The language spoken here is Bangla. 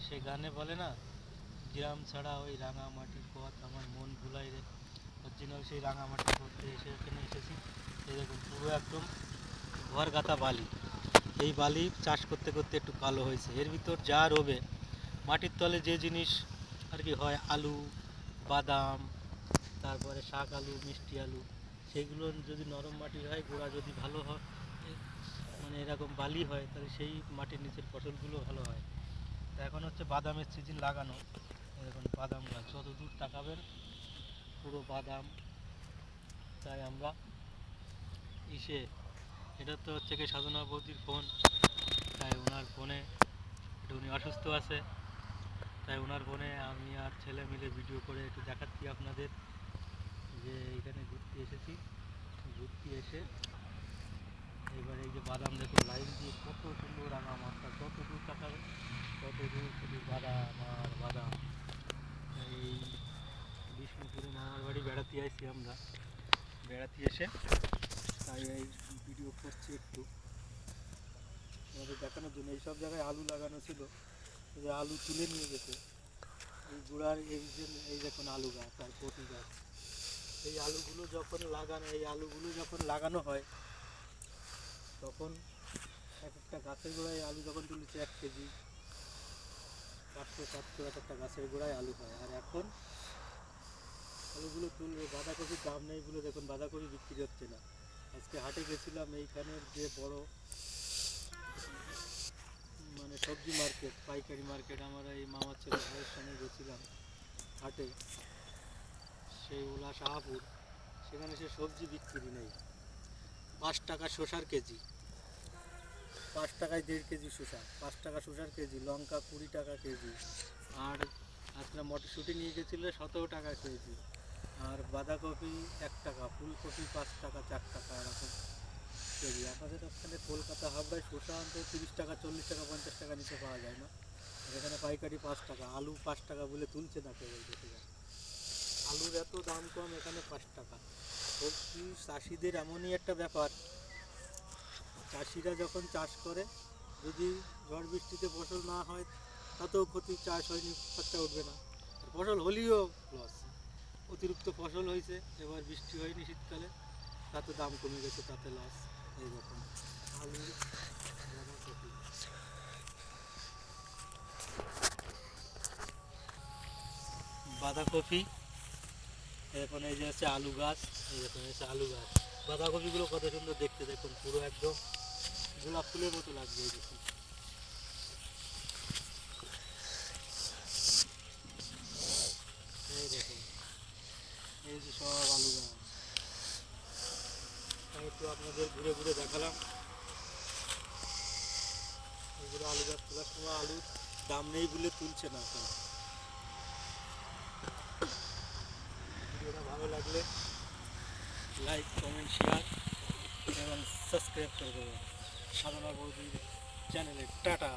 সে গানে বলে না, গ্রাম ছাড়া ওই রাঙামাটির পথ আমার মন ভুলাই রে। অরিজিনাল সেই রাঙামাটির পথে এখানে এসেছি। এই দেখুন পুরো একদম ঘর গাঁথা বালি। এই বালি চাষ করতে করতে একটু কালো হয়েছে। এর ভিতর যা রোবে, মাটির তলে যে জিনিস আর কি হয়, আলু, বাদাম, তারপরে শাক আলু, মিষ্টি আলু, সেইগুলো যদি নরম মাটির হয়, গোড়া যদি ভালো হয়, মানে এরকম বালি হয়, তাহলে সেই মাটির নিচের ফসলগুলো ভালো হয়। তা এখন হচ্ছে বাদামের সিজন লাগানো। এখন বাদাম গাছ যত দূর তাকাবেন পুরো বাদাম। তাই আমরা ইসে, এটা তো হচ্ছে কি সাধনা বৌদির ফোন, তাই ওনার ফোনে একটু উনি অসুস্থ আছে, তাই ওনার ফোনে আমি আর ছেলে মিলে ভিডিও করে একটু দেখাচ্ছি আপনাদের যে এখানে ঘুরতে এসেছি। ঘুরতে এসে এবার এই যে বাদাম দেখুন লাইন দিয়ে কত সুন্দর রাঙা মাছটা, যত দূর তাকাবে তত দূর শুধু বাদাম আর বাদাম। এই বিষ্ণুপুরে মামার বাড়ি বেড়াতে আসছি আমরা, বেড়াতে এসে তাই এই ভিডিও করছি একটু আমাদের দেখানোর জন্য। এইসব জায়গায় আলু লাগানো ছিল, যে আলু তুলে নিয়ে গেছে। এই গুড়ার এই যে এই দেখুন আলু গাছ আর কপি গাছ। এই আলুগুলো যখন লাগানো হয় তখন এক একটা গাছের গোড়ায় আলু যখন তুলেছে 1 কেজি 500-700 এক একটা গাছের গোড়ায় আলু হয়। আর এখন আলুগুলো তুলবে, বাঁধাকপির দাম নেই বলে দেখুন বাঁধাকপি বিক্রি হচ্ছে না। আজকে হাটে গেছিলাম, এইখানের যে বড় মানে সবজি মার্কেট, পাইকারি মার্কেট, আমরা এই মামার ছেলে ভাইয়ের সঙ্গে গেছিলাম হাটে, সেই ওলা শাহাপুর। সেখানে সে সবজি বিক্রি নেই। 5 টাকা শসার কেজি, 5 টাকায় 1.5 কেজি শসা, 5 টাকা শসার কেজি। লঙ্কা 20 টাকা কেজি। আর আপনার মটরশুঁটি নিয়ে গেছিলো 17 টাকা কেজি। আর বাঁধাকপি 1 টাকা, ফুলকপি 5 টাকা 4 টাকা এরকম কেজি। আপনাদের ওখানে কলকাতা হাবড়ায় শসা আনতে 30 টাকা 40 টাকা 50 টাকা নিচে পাওয়া যায় না। আর এখানে পাইকারি 5 টাকা। আলু 5 টাকা বলে তুলছে না কেউ, বলতে গেলে আলুর এত দাম কম, এখানে 5 টাকা। সবজি চাষিদের এমনই একটা ব্যাপার, চাষিরা যখন চাষ করে যদি ঝড় বৃষ্টিতে ফসল না হয় তাতেও ক্ষতি, চাষ হয়নি খরচা উঠবে না। আর ফসল হলেও লস, অতিরিক্ত ফসল হয়েছে, এবার বৃষ্টি হয়নি শীতকালে, তাতে দাম কমে গেছে, তাতে লস। এই রকম আলু, বাঁধাকপি, বাঁধাকপি, এখন এই যে হচ্ছে আলু গাছ, এই দেখুন হচ্ছে আলু গাছ। বাঁধাকপিগুলো কত সুন্দর দেখতে, দেখুন পুরো একদম গোলাপ ফুলের মতো লাগবে। এই দেখুন, এই দেখুন, এই যে সব আলু গাছ। তাই একটু আপনাদের ঘুরে ঘুরে দেখালাম। এগুলো আলু গাছ তোলার সময় আলুর দাম নেই বলে তুলছে না এখন। ভিডিওটা ভালো লাগলে লাইক, কমেন্ট, শেয়ার এবং সাবস্ক্রাইব করে দেবেন সাধনা বৌদির চ্যানেলে। টাটা।